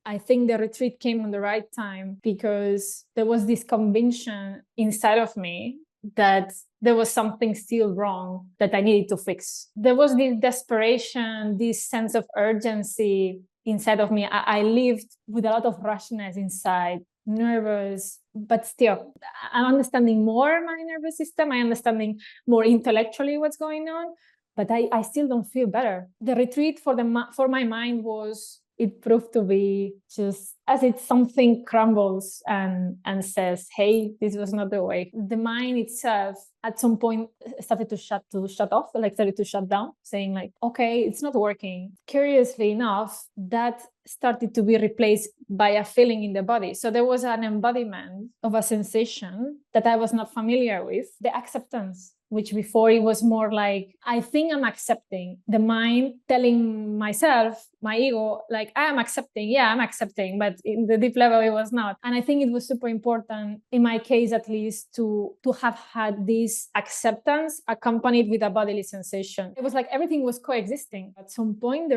I think the retreat came on the right time because there was this conviction inside of me that there was something still wrong that I needed to fix. There was this desperation, this sense of urgency inside of me. I lived with a lot of rushness inside, nervous, but still, I'm understanding more my nervous system. I'm understanding more intellectually what's going on, but I still don't feel better. The retreat for my mind was, it proved to be just as if something crumbles and says, hey, this was not the way. The mind itself at some point started to shut off, like started to shut down, saying like, okay, it's not working. Curiously enough, that started to be replaced by a feeling in the body. So there was an embodiment of a sensation that I was not familiar with, the acceptance, which before it was more like, I think I'm accepting. The mind telling myself, my ego, like, I am accepting. Yeah, I'm accepting. But in the deep level, it was not. And I think it was super important, in my case at least, to have had this acceptance accompanied with a bodily sensation. It was like everything was coexisting. At some point,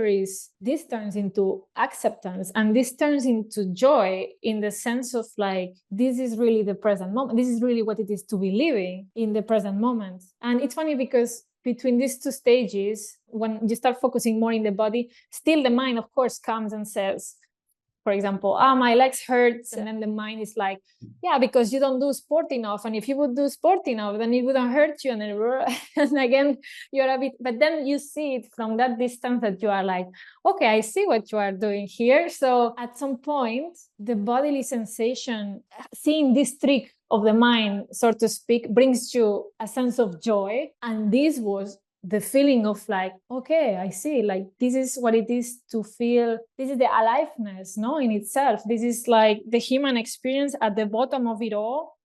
this turns into acceptance, and this turns into joy, in the sense of like, this is really the present moment. This is really what it is to be living in the present moment. And it's funny because between these two stages, when you start focusing more in the body, still the mind, of course, comes and says, for example, my legs hurt. And then the mind is like, yeah, because you don't do sport enough. And if you would do sport enough, then it wouldn't hurt you. And again, you're a bit, but then you see it from that distance that you are like, okay, I see what you are doing here. So at some point, the bodily sensation, seeing this trick of the mind, so to speak, brings you a sense of joy. And this was the feeling of like, okay, I see, like, this is what it is to feel. This is the aliveness, no, in itself. This is like the human experience at the bottom of it all.